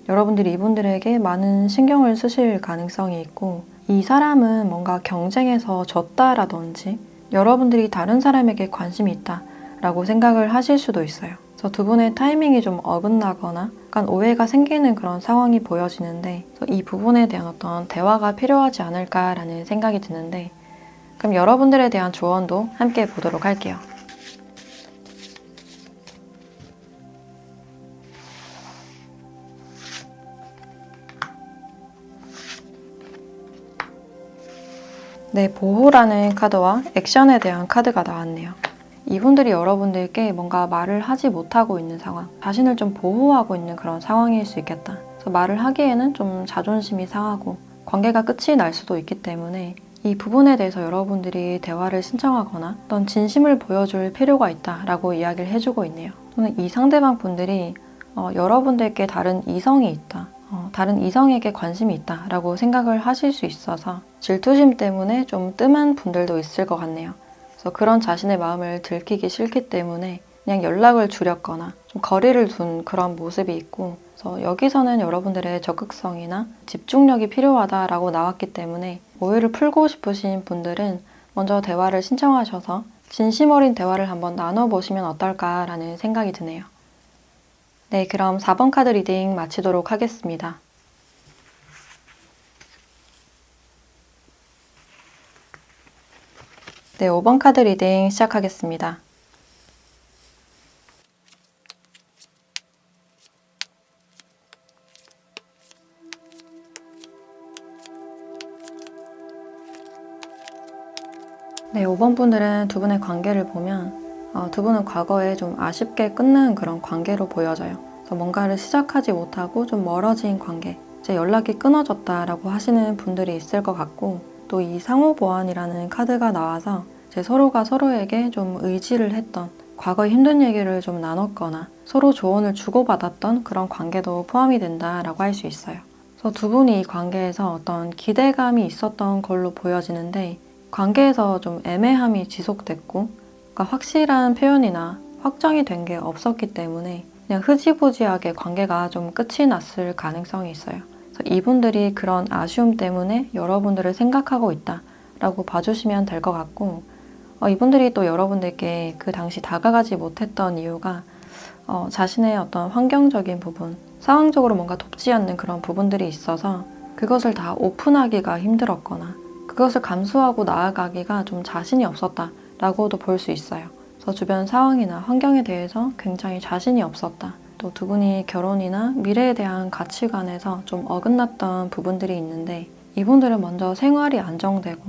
여러분들이 이분들에게 많은 신경을 쓰실 가능성이 있고 이 사람은 뭔가 경쟁에서 졌다라든지 여러분들이 다른 사람에게 관심이 있다 라고 생각을 하실 수도 있어요. 그래서 두 분의 타이밍이 좀 어긋나거나 약간 오해가 생기는 그런 상황이 보여지는데 이 부분에 대한 어떤 대화가 필요하지 않을까라는 생각이 드는데 그럼 여러분들에 대한 조언도 함께 보도록 할게요. 네, 보호라는 카드와 액션에 대한 카드가 나왔네요. 이분들이 여러분들께 뭔가 말을 하지 못하고 있는 상황, 자신을 좀 보호하고 있는 그런 상황일 수 있겠다. 그래서 말을 하기에는 좀 자존심이 상하고 관계가 끝이 날 수도 있기 때문에 이 부분에 대해서 여러분들이 대화를 신청하거나 어떤 진심을 보여줄 필요가 있다라고 이야기를 해주고 있네요. 또는 이 상대방 분들이 여러분들께 다른 이성이 있다. 다른 이성에게 관심이 있다라고 생각을 하실 수 있어서 질투심 때문에 좀 뜸한 분들도 있을 것 같네요. 그래서 그런 자신의 마음을 들키기 싫기 때문에 그냥 연락을 줄였거나 좀 거리를 둔 그런 모습이 있고, 그래서 여기서는 여러분들의 적극성이나 집중력이 필요하다라고 나왔기 때문에 오해를 풀고 싶으신 분들은 먼저 대화를 신청하셔서 진심 어린 대화를 한번 나눠보시면 어떨까라는 생각이 드네요. 네, 그럼 4번 카드 리딩 마치도록 하겠습니다. 네, 5번 카드 리딩 시작하겠습니다. 네, 5번 분들은 두 분의 관계를 보면 두 분은 과거에 좀 아쉽게 끝난 그런 관계로 보여져요. 그래서 뭔가를 시작하지 못하고 좀 멀어진 관계, 이제 연락이 끊어졌다라고 하시는 분들이 있을 것 같고, 또 이 상호 보완이라는 카드가 나와서 이제 서로가 서로에게 좀 의지를 했던, 과거의 힘든 얘기를 좀 나눴거나 서로 조언을 주고받았던 그런 관계도 포함이 된다라고 할 수 있어요. 그래서 두 분이 이 관계에서 어떤 기대감이 있었던 걸로 보여지는데, 관계에서 좀 애매함이 지속됐고, 그러니까 확실한 표현이나 확정이 된 게 없었기 때문에 그냥 흐지부지하게 관계가 좀 끝이 났을 가능성이 있어요. 그래서 이분들이 그런 아쉬움 때문에 여러분들을 생각하고 있다라고 봐주시면 될 것 같고, 이분들이 또 여러분들께 그 당시 다가가지 못했던 이유가 자신의 어떤 환경적인 부분, 상황적으로 뭔가 돕지 않는 그런 부분들이 있어서 그것을 다 오픈하기가 힘들었거나 그것을 감수하고 나아가기가 좀 자신이 없었다라고도 볼 수 있어요. 그래서 주변 상황이나 환경에 대해서 굉장히 자신이 없었다. 또 두 분이 결혼이나 미래에 대한 가치관에서 좀 어긋났던 부분들이 있는데, 이분들은 먼저 생활이 안정되고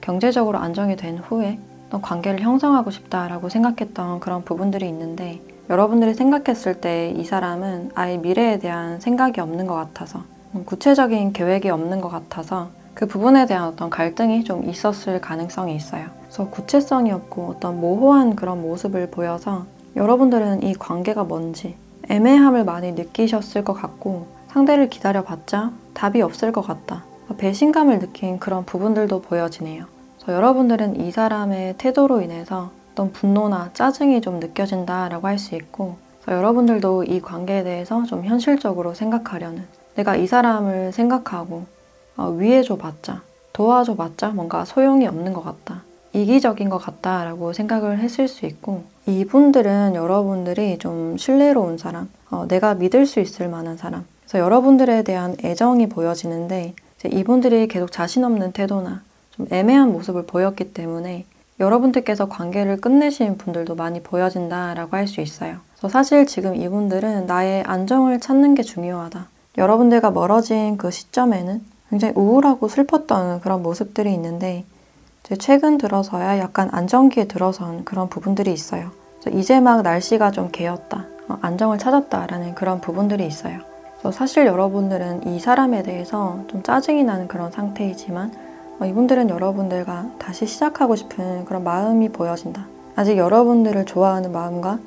경제적으로 안정이 된 후에 어떤 관계를 형성하고 싶다라고 생각했던 그런 부분들이 있는데, 여러분들이 생각했을 때 이 사람은 아예 미래에 대한 생각이 없는 것 같아서, 구체적인 계획이 없는 것 같아서 그 부분에 대한 어떤 갈등이 좀 있었을 가능성이 있어요. 그래서 구체성이 없고 어떤 모호한 그런 모습을 보여서 여러분들은 이 관계가 뭔지 애매함을 많이 느끼셨을 것 같고, 상대를 기다려봤자 답이 없을 것 같다, 배신감을 느낀 그런 부분들도 보여지네요. 그래서 여러분들은 이 사람의 태도로 인해서 어떤 분노나 짜증이 좀 느껴진다라고 할 수 있고, 그래서 여러분들도 이 관계에 대해서 좀 현실적으로 생각하려는, 내가 이 사람을 생각하고 위해줘봤자, 도와줘봤자 뭔가 소용이 없는 것 같다, 이기적인 것 같다라고 생각을 했을 수 있고, 이분들은 여러분들이 좀 신뢰로운 사람, 내가 믿을 수 있을 만한 사람, 그래서 여러분들에 대한 애정이 보여지는데, 이제 이분들이 계속 자신 없는 태도나 좀 애매한 모습을 보였기 때문에 여러분들께서 관계를 끝내신 분들도 많이 보여진다라고 할 수 있어요. 그래서 사실 지금 이분들은 나의 안정을 찾는 게 중요하다, 여러분들과 멀어진 그 시점에는 굉장히 우울하고 슬펐던 그런 모습들이 있는데, 최근 들어서야 약간 안정기에 들어선 그런 부분들이 있어요. 이제 막 날씨가 좀 개었다, 안정을 찾았다라는 그런 부분들이 있어요. 사실 여러분들은 이 사람에 대해서 좀 짜증이 나는 그런 상태이지만, 이분들은 여러분들과 다시 시작하고 싶은 그런 마음이 보여진다, 아직 여러분들을 좋아하는 마음과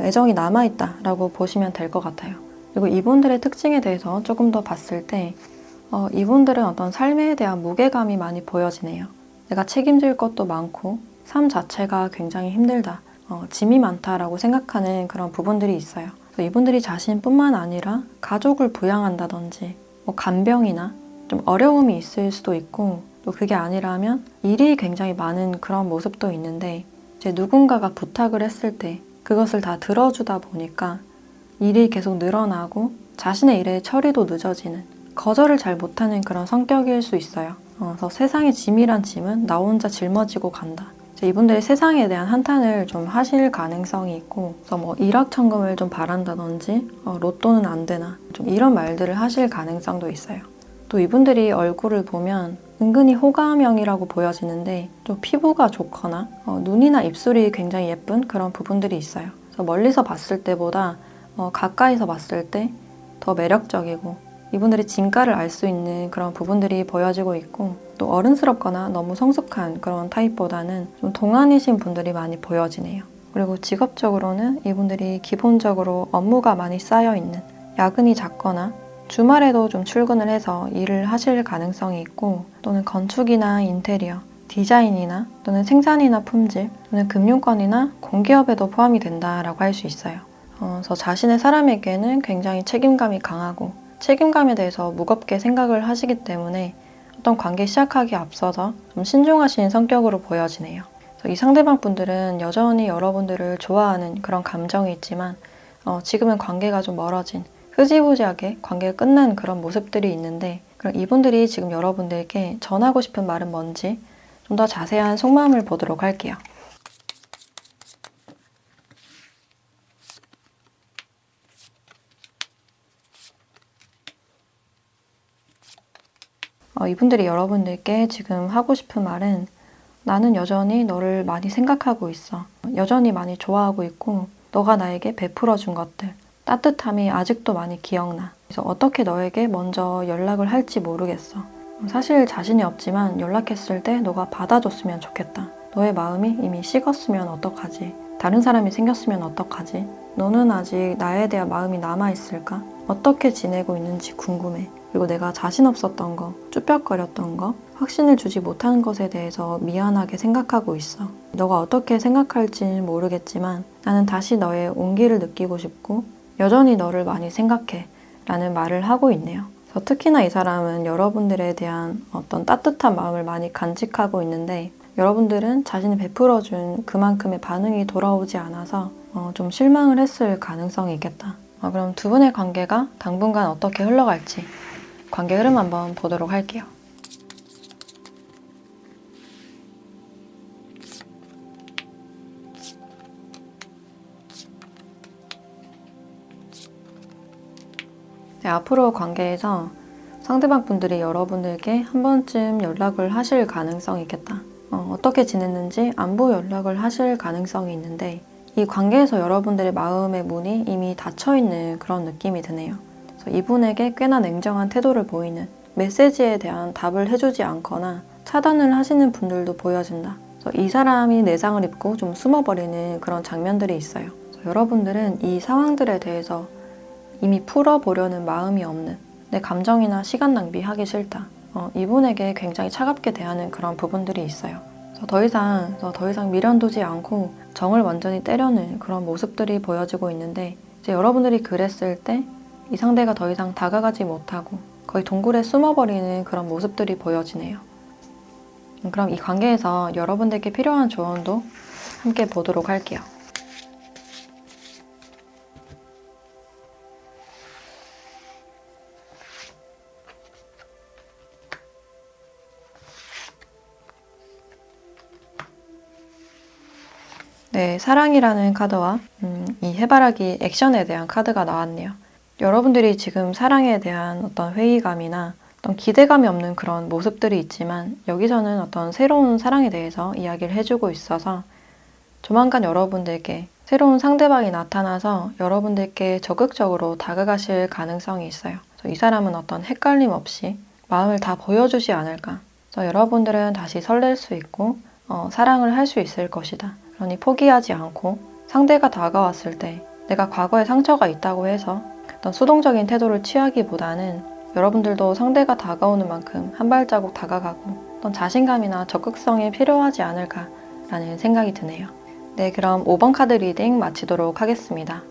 애정이 남아있다라고 보시면 될 것 같아요. 그리고 이분들의 특징에 대해서 조금 더 봤을 때 이분들은 어떤 삶에 대한 무게감이 많이 보여지네요. 내가 책임질 것도 많고 삶 자체가 굉장히 힘들다, 짐이 많다라고 생각하는 그런 부분들이 있어요. 그래서 이분들이 자신뿐만 아니라 가족을 부양한다든지 간병이나 좀 어려움이 있을 수도 있고, 또 그게 아니라면 일이 굉장히 많은 그런 모습도 있는데, 이제 누군가가 부탁을 했을 때 그것을 다 들어주다 보니까 일이 계속 늘어나고 자신의 일의 처리도 늦어지는, 거절을 잘 못하는 그런 성격일 수 있어요. 그래서 세상의 짐이란 짐은 나 혼자 짊어지고 간다, 이분들이 세상에 대한 한탄을 좀 하실 가능성이 있고, 그래서 일확천금을 좀 바란다든지 로또는 안 되나, 좀 이런 말들을 하실 가능성도 있어요. 또 이분들이 얼굴을 보면 은근히 호감형이라고 보여지는데, 좀 피부가 좋거나 눈이나 입술이 굉장히 예쁜 그런 부분들이 있어요. 그래서 멀리서 봤을 때보다 가까이서 봤을 때 더 매력적이고, 이분들이 진가를 알 수 있는 그런 부분들이 보여지고 있고, 또 어른스럽거나 너무 성숙한 그런 타입보다는 좀 동안이신 분들이 많이 보여지네요. 그리고 직업적으로는 이분들이 기본적으로 업무가 많이 쌓여있는, 야근이 잦거나 주말에도 좀 출근을 해서 일을 하실 가능성이 있고, 또는 건축이나 인테리어, 디자인이나 또는 생산이나 품질 또는 금융권이나 공기업에도 포함이 된다라고 할 수 있어요. 그래서 자신의 사람에게는 굉장히 책임감이 강하고 책임감에 대해서 무겁게 생각을 하시기 때문에 어떤 관계 시작하기에 앞서서 좀 신중하신 성격으로 보여지네요. 그래서 이 상대방 분들은 여전히 여러분들을 좋아하는 그런 감정이 있지만 지금은 관계가 좀 멀어진 흐지부지하게 관계가 끝난 그런 모습들이 있는데 그럼 이분들이 지금 여러분들께 전하고 싶은 말은 뭔지 좀 더 자세한 속마음을 보도록 할게요. 이분들이 여러분들께 지금 하고 싶은 말은 나는 여전히 너를 많이 생각하고 있어. 여전히 많이 좋아하고 있고 너가 나에게 베풀어 준 것들, 따뜻함이 아직도 많이 기억나. 그래서 어떻게 너에게 먼저 연락을 할지 모르겠어. 사실 자신이 없지만 연락했을 때 너가 받아줬으면 좋겠다. 너의 마음이 이미 식었으면 어떡하지? 다른 사람이 생겼으면 어떡하지? 너는 아직 나에 대한 마음이 남아있을까? 어떻게 지내고 있는지 궁금해. 그리고 내가 자신 없었던 거, 쭈뼛거렸던 거, 확신을 주지 못하는 것에 대해서 미안하게 생각하고 있어. 너가 어떻게 생각할지는 모르겠지만 나는 다시 너의 온기를 느끼고 싶고 여전히 너를 많이 생각해 라는 말을 하고 있네요. 그래서 특히나 이 사람은 여러분들에 대한 어떤 따뜻한 마음을 많이 간직하고 있는데 여러분들은 자신이 베풀어준 그만큼의 반응이 돌아오지 않아서 좀 실망을 했을 가능성이 있겠다. 그럼 두 분의 관계가 당분간 어떻게 흘러갈지 관계 흐름 한번 보도록 할게요. 네, 앞으로 관계에서 상대방 분들이 여러분들께 한 번쯤 연락을 하실 가능성이 있겠다. 어떻게 지냈는지 안부 연락을 하실 가능성이 있는데 이 관계에서 여러분들의 마음의 문이 이미 닫혀있는 그런 느낌이 드네요. 그래서 이분에게 꽤나 냉정한 태도를 보이는 메시지에 대한 답을 해주지 않거나 차단을 하시는 분들도 보여진다. 그래서 이 사람이 내상을 입고 좀 숨어버리는 그런 장면들이 있어요. 그래서 여러분들은 이 상황들에 대해서 이미 풀어보려는 마음이 없는 내 감정이나 시간 낭비하기 싫다. 이분에게 굉장히 차갑게 대하는 그런 부분들이 있어요. 그래서 더 이상 미련두지 않고 정을 완전히 때려는 그런 모습들이 보여지고 있는데 이제 여러분들이 그랬을 때 이 상대가 더 이상 다가가지 못하고 거의 동굴에 숨어버리는 그런 모습들이 보여지네요. 그럼 이 관계에서 여러분들께 필요한 조언도 함께 보도록 할게요. 네, 사랑이라는 카드와 이 해바라기 액션에 대한 카드가 나왔네요. 여러분들이 지금 사랑에 대한 어떤 회의감이나 어떤 기대감이 없는 그런 모습들이 있지만 여기서는 어떤 새로운 사랑에 대해서 이야기를 해주고 있어서 조만간 여러분들께 새로운 상대방이 나타나서 여러분들께 적극적으로 다가가실 가능성이 있어요. 그래서 이 사람은 어떤 헷갈림 없이 마음을 다 보여주지 않을까. 그래서 여러분들은 다시 설렐 수 있고 사랑을 할 수 있을 것이다. 그러니 포기하지 않고 상대가 다가왔을 때 내가 과거에 상처가 있다고 해서 어떤 수동적인 태도를 취하기보다는 여러분들도 상대가 다가오는 만큼 한 발자국 다가가고 어떤 자신감이나 적극성이 필요하지 않을까라는 생각이 드네요. 네, 그럼 5번 카드 리딩 마치도록 하겠습니다.